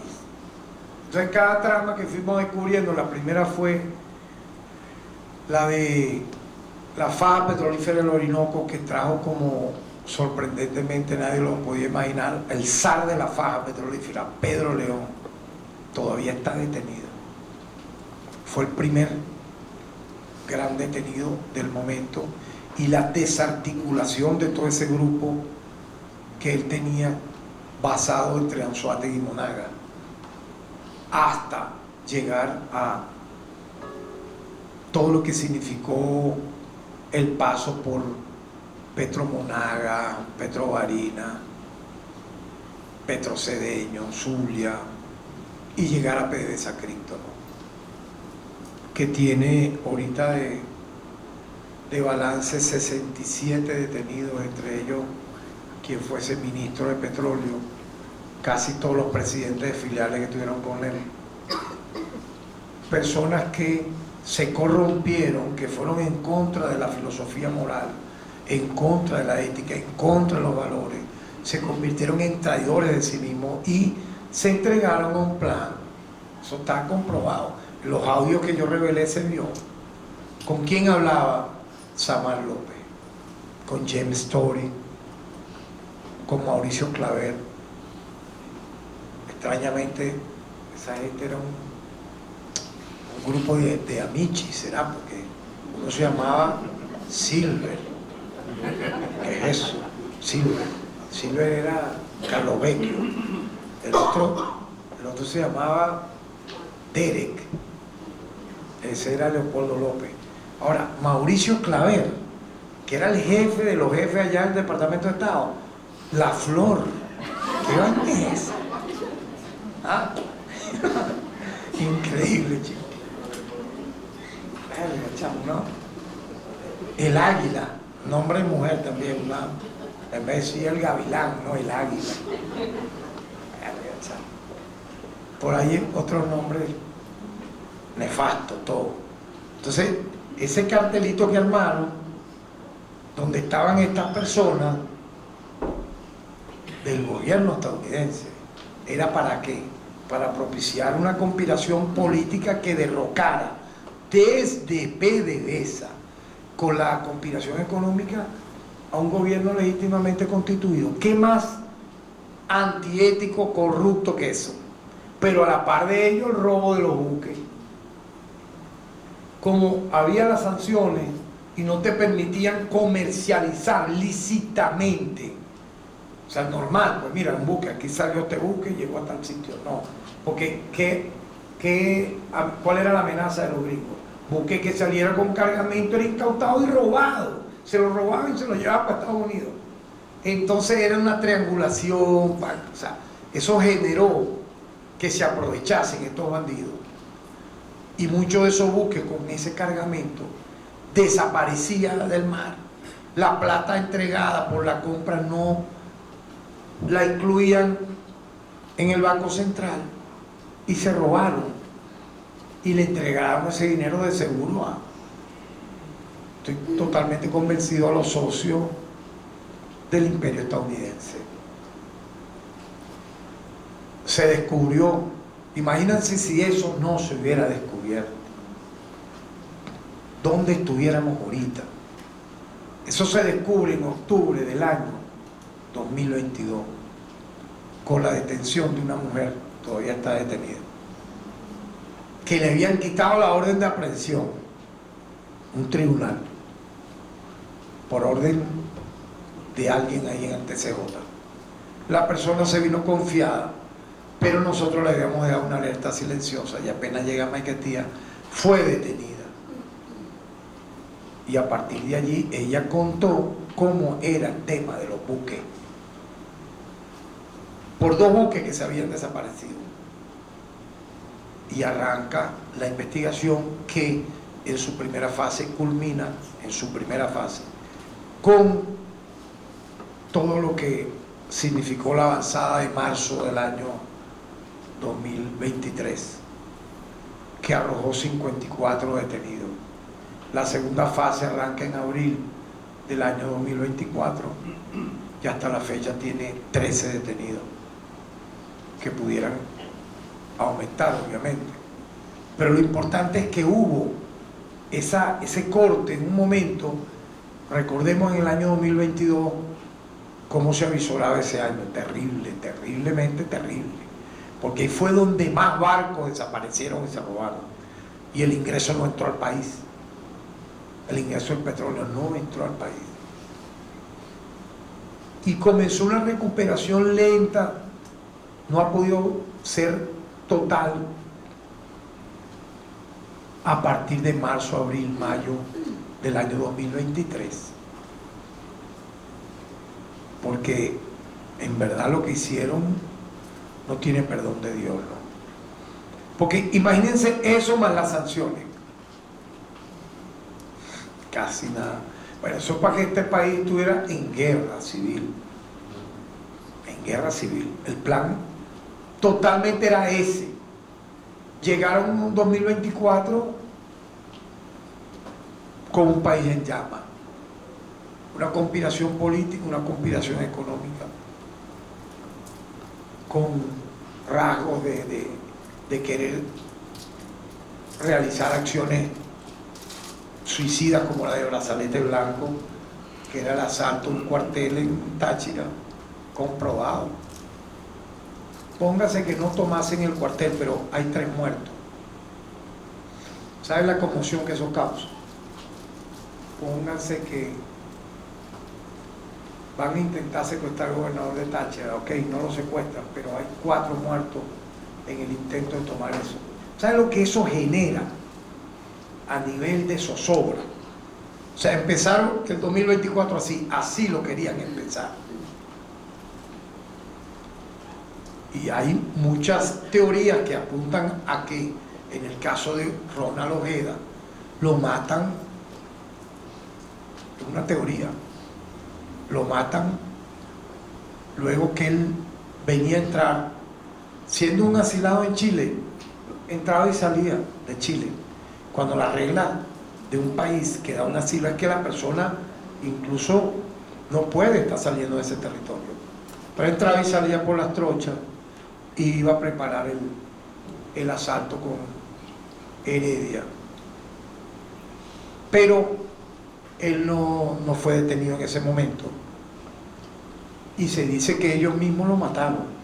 Entonces, cada trama que fuimos descubriendo, la primera fue la de la faja petrolífera del Orinoco, que trajo como sorprendentemente, nadie lo podía imaginar, el zar de la faja petrolífera, Pedro León, todavía está detenido. Fue el primer gran detenido del momento, y la desarticulación de todo ese grupo que él tenía basado entre Anzoátegui y Monaga, hasta llegar a todo lo que significó el paso por Petromonaga, Petrobarina, Petrocedeño, Zulia, y llegar a PDVSA Cripto, ¿no? Que tiene ahorita de balance 67 detenidos, entre ellos quien fuese ministro de Petróleo, casi todos los presidentes de filiales que estuvieron con él, personas que se corrompieron, que fueron en contra de la filosofía moral, en contra de la ética, en contra de los valores, se convirtieron en traidores de sí mismos y se entregaron a un plan. Eso está comprobado. Los audios que yo revelé se vio. ¿Con quién hablaba? Samar López, con James Story, con Mauricio Claver. Extrañamente, esa gente era un grupo de amici, será, porque uno se llamaba Silver. ¿Qué es eso? Silver era Carlos Vecchio. El otro se llamaba Derek. Ese era Leopoldo López. Ahora, Mauricio Claver, que era el jefe de los jefes allá del Departamento de Estado, La Flor. ¿Qué vaina es esa? ¿Ah? Increíble, chico. ¿No? El Águila, nombre de mujer también, ¿no? En vez de decir el gavilán, no, el águila. Por ahí otros nombres nefastos, todo. Entonces, ese cartelito que armaron, donde estaban estas personas del gobierno estadounidense, ¿era para qué? Para propiciar una conspiración política que derrocara desde PDVSA, con la conspiración económica, a un gobierno legítimamente constituido. ¿Qué más antiético, corrupto que eso? Pero a la par de ello, el robo de los buques. Como había las sanciones y no te permitían comercializar lícitamente, o sea, normal, pues mira, un buque, aquí salió este buque y llegó a tal sitio. No, porque ¿cuál era la amenaza de los gringos? Buque que saliera con cargamento era incautado y robado. Se lo robaban y se lo llevaban para Estados Unidos. Entonces era una triangulación, o sea, eso generó que se aprovechasen estos bandidos. Y muchos de esos buques con ese cargamento desaparecían del mar. La plata entregada por la compra no la incluían en el Banco Central y se robaron y le entregaron ese dinero de seguro a... Estoy totalmente convencido, a los socios del imperio estadounidense. Se descubrió, imagínense si eso no se hubiera descubierto, ¿dónde estuviéramos ahorita? Eso se descubre en octubre del año 2022, con la detención de una mujer, todavía está detenida, que le habían quitado la orden de aprehensión, un tribunal, por orden de alguien ahí en el TCJ. La persona se vino confiada, pero nosotros le habíamos dado una alerta silenciosa y apenas llega a Maiquetía fue detenida. Y a partir de allí ella contó cómo era el tema de los buques, por 2 buques que se habían desaparecido. Y arranca la investigación que en su primera fase, culmina en su primera fase con todo lo que significó la avanzada de marzo del año 2023, que arrojó 54 detenidos. La segunda fase arranca en abril del año 2024 y hasta la fecha tiene 13 detenidos, que pudieran aumentar obviamente. Pero lo importante es que hubo ese corte en un momento. Recordemos en el año 2022 cómo se avisoraba ese año, terrible, terriblemente terrible, porque ahí fue donde más barcos desaparecieron y se robaron, y el ingreso no entró al país, el ingreso del petróleo no entró al país, y comenzó una recuperación lenta, no ha podido ser total a partir de marzo, abril, mayo del año 2023, porque en verdad lo que hicieron no tiene perdón de Dios, ¿no? Porque imagínense eso más las sanciones, casi nada. Bueno, eso es para que este país estuviera en guerra civil, el plan totalmente era ese. Llegaron en un 2024 con un país en llamas, una conspiración política, una conspiración económica, con rasgos de querer realizar acciones suicidas como la de Brazalete Blanco, que era el asalto a un cuartel en Táchira, comprobado. Póngase que no tomasen el cuartel, pero hay 3 muertos. ¿Saben la conmoción que eso causa? Pónganse que van a intentar secuestrar al gobernador de Táchira, ok, no lo secuestran, pero hay 4 muertos en el intento de tomar eso. ¿Saben lo que eso genera a nivel de zozobra? O sea, empezaron el 2024 así lo querían empezar. Y hay muchas teorías que apuntan a que en el caso de Ronald Ojeda lo matan, es una teoría, lo matan luego que él venía a entrar, siendo un asilado en Chile, entraba y salía de Chile, cuando la regla de un país que da un asilo es que la persona incluso no puede estar saliendo de ese territorio, pero entraba y salía por las trochas y iba a preparar el asalto con Heredia, pero él no fue detenido en ese momento y se dice que ellos mismos lo mataron.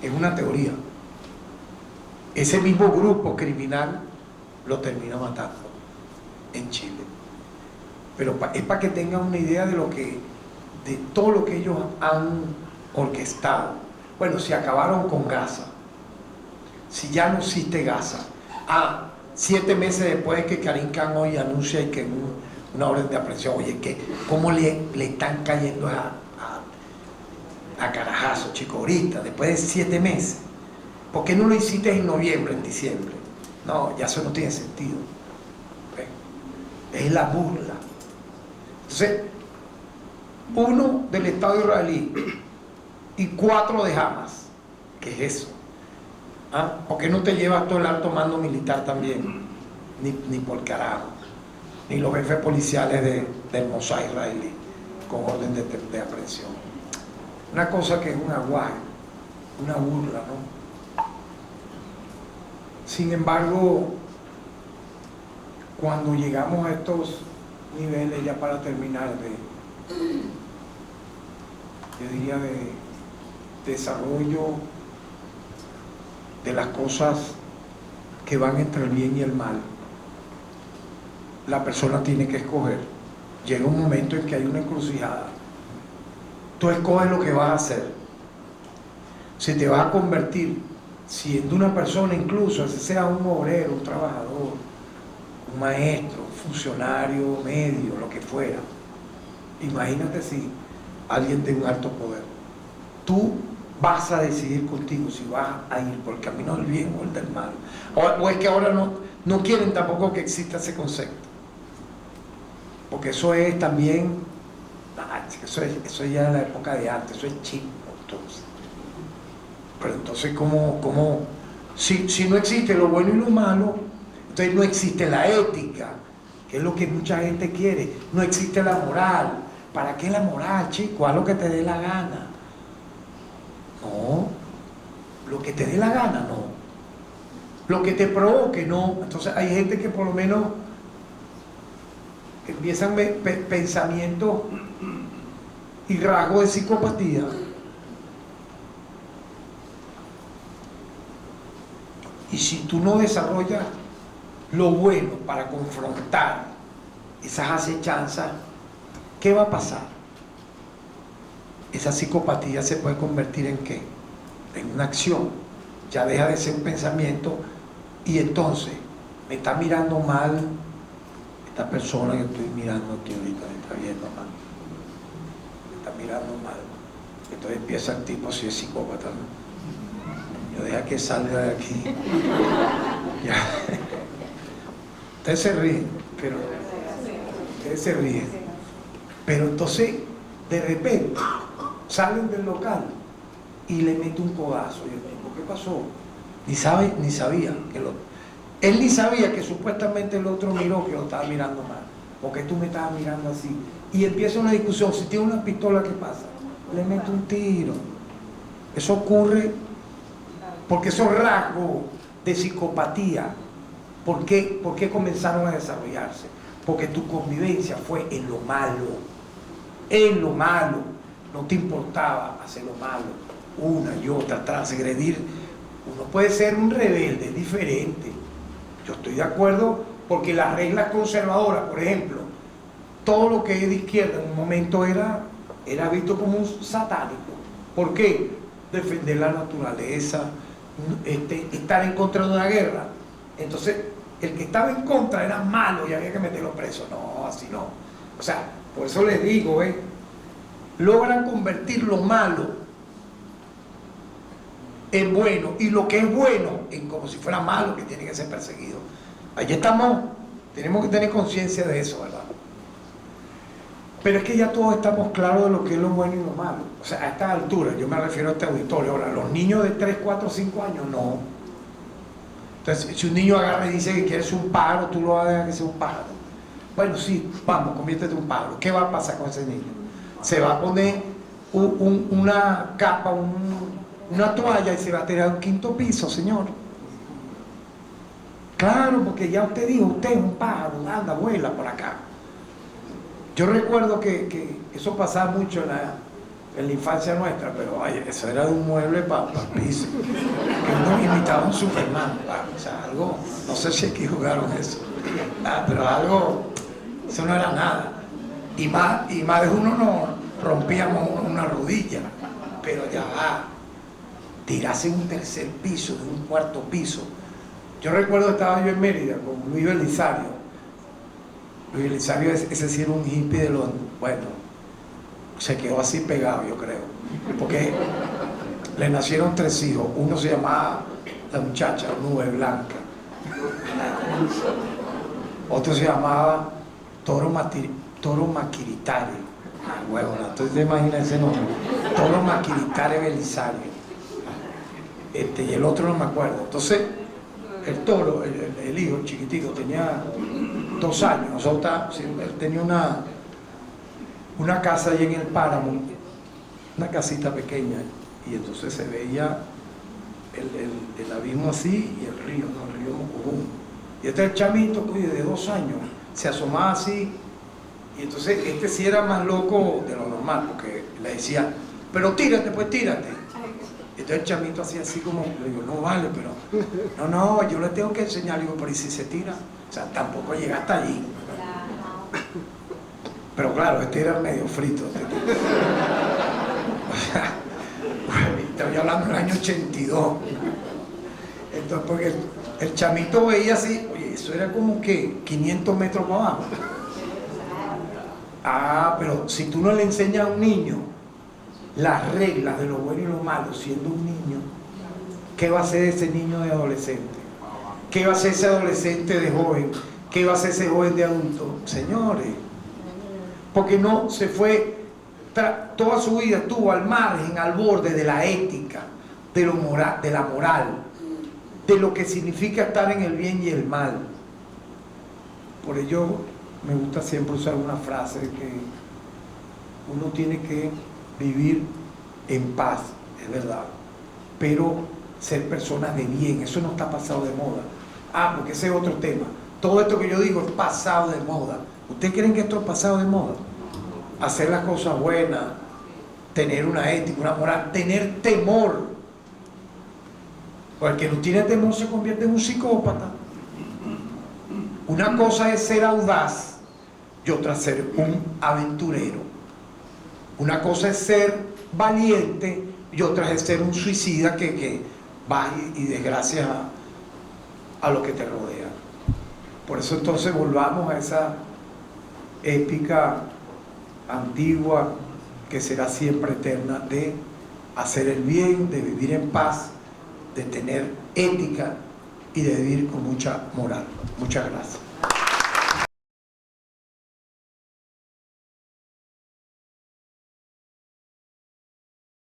Es una teoría. Ese mismo grupo criminal lo termina matando en Chile, pero es para que tengan una idea de todo lo que ellos han orquestado. Bueno, si acabaron con Gaza, si ya no existe Gaza, 7 meses después que Karim Khan hoy anuncia y que una orden de aprehensión, oye, que cómo le están cayendo a carajazo, chico, ahorita, después de 7 meses. ¿Por qué no lo hiciste en noviembre, en diciembre? No, ya eso no tiene sentido. ¿Ven? Es la burla. Entonces, 1 del Estado israelí y 4 de Hamas. ¿Qué es eso? ¿Por qué no te llevas todo el alto mando militar también? Ni por carajo. Ni los jefes policiales del Mossad israelí con orden de aprehensión. Una cosa que es un aguaje, una burla, ¿no? Sin embargo, cuando llegamos a estos niveles, ya para terminar, yo diría de desarrollo de las cosas que van entre el bien y el mal, la persona tiene que escoger. Llega un momento en que hay una encrucijada. Tú escoges lo que vas a hacer. Si te vas a convertir siendo una persona, incluso si sea un obrero, un trabajador, un maestro, un funcionario medio, lo que fuera. Imagínate si alguien de un alto poder. Tú vas a decidir contigo si vas a ir por el camino del bien o el del mal. O es que ahora no quieren tampoco que exista ese concepto. Porque eso es también, eso ya es la época de antes, eso es chino. Entonces. Pero entonces, si no existe lo bueno y lo malo, entonces no existe la ética, que es lo que mucha gente quiere. No existe la moral. ¿Para qué la moral, chico? Haz lo que te dé la gana. No, lo que te dé la gana, no. Lo que te provoque, no. Entonces hay gente que por lo menos empiezan pensamientos y rasgos de psicopatía. Y si tú no desarrollas lo bueno para confrontar esas acechanzas, ¿qué va a pasar? Esa psicopatía se puede convertir ¿en qué? En una acción. Ya deja de ser un pensamiento y entonces me está mirando mal esta persona que estoy mirando aquí ahorita, me está viendo mal. Me está mirando mal. Entonces empieza el tipo, si es psicópata, ¿no? Yo deja que salga de aquí. Ya. Ustedes se ríen, pero ustedes se ríen. Pero entonces, de repente, salen del local y le mete un codazo. Y el tipo, ¿qué pasó? Ni sabía que él ni sabía que supuestamente el otro miró que lo estaba mirando mal. Porque tú me estabas mirando así. Y empieza una discusión. Si tiene una pistola, ¿qué pasa? Le mete un tiro. Eso ocurre porque esos rasgos de psicopatía, ¿por qué comenzaron a desarrollarse? Porque tu convivencia fue en lo malo. En lo malo. No te importaba hacer lo malo una y otra, transgredir. Uno puede ser un rebelde, diferente. Yo estoy de acuerdo, porque las reglas conservadoras, por ejemplo, todo lo que es de izquierda en un momento era visto como un satánico. ¿Por qué? Defender la naturaleza, estar en contra de una guerra. Entonces, el que estaba en contra era malo y había que meterlo preso. No, así no. O sea, por eso les digo, logran convertir lo malo en bueno y lo que es bueno en como si fuera malo, que tiene que ser perseguido. Allí estamos, tenemos que tener conciencia de eso, ¿verdad? Pero es que ya todos estamos claros de lo que es lo bueno y lo malo. O sea, a esta altura, yo me refiero a este auditorio. Ahora, los niños de 3, 4, 5 años, no. Entonces, si un niño agarra y dice que quiere ser un pájaro, tú lo vas a dejar que sea un pájaro. Bueno, sí, vamos, conviértete en un pájaro. ¿Qué va a pasar con ese niño? Se va a poner una capa, una toalla y se va a tirar a un 5.º piso, señor. Claro, porque ya usted dijo, usted es un pájaro, anda, vuela por acá. Yo recuerdo que eso pasaba mucho en la infancia nuestra, pero ay, eso era de un mueble para el piso. Que uno imitaba a un Superman, o sea, algo, no sé si aquí jugaron eso, pero algo, eso no era nada. Y más de uno nos rompíamos una rodilla, pero ya va, tirarse en un 3.er piso, de un 4.º piso. Yo recuerdo que estaba yo en Mérida con Luis Belisario. Luis Belisario, ese sí era un hippie de los... Bueno, se quedó así pegado, yo creo. Porque le nacieron 3 hijos. Uno se llamaba, la muchacha, Nube Blanca. Otro se llamaba Toro Maquiritare. Bueno, entonces te imaginas ese nombre. Toro Maquiritare Belisario. Y el otro no me acuerdo. Entonces, el toro, el hijo chiquitico, tenía 2 años. Nosotros, él tenía una casa ahí en el páramo, una casita pequeña, y entonces se veía el abismo así y el río Mocugún. Y este chamito, de 2 años, se asomaba así, y entonces este sí era más loco de lo normal, porque le decía, pero tírate, pues tírate. Entonces el chamito hacía así como, le digo, no vale, pero no, yo le tengo que enseñar. Le digo, pero ¿y si se tira? O sea, tampoco llega hasta allí. Pero claro, este era medio frito. O sea, estoy hablando del año 82. Entonces, porque el chamito veía así, oye, eso era como que 500 metros para abajo. Pero si tú no le enseñas a un niño las reglas de lo bueno y lo malo siendo un niño, ¿qué va a hacer ese niño de adolescente? ¿Qué va a hacer ese adolescente de joven? ¿Qué va a hacer ese joven de adulto? Señores, porque no se fue, toda su vida estuvo al margen, al borde de la ética, de la moral, de lo que significa estar en el bien y el mal. Por ello me gusta siempre usar una frase que uno tiene que vivir en paz, es verdad, pero ser personas de bien, eso no está pasado de moda. Porque ese es otro tema. Todo esto que yo digo es pasado de moda. ¿Ustedes creen que esto es pasado de moda? Hacer las cosas buenas, tener una ética, una moral, tener temor. Porque el que no tiene temor se convierte en un psicópata. Una cosa es ser audaz y otra ser un aventurero. Una cosa es ser valiente y otra es ser un suicida que va y desgracia a lo que te rodea. Por eso entonces volvamos a esa épica antigua que será siempre eterna de hacer el bien, de vivir en paz, de tener ética y de vivir con mucha moral. Muchas gracias.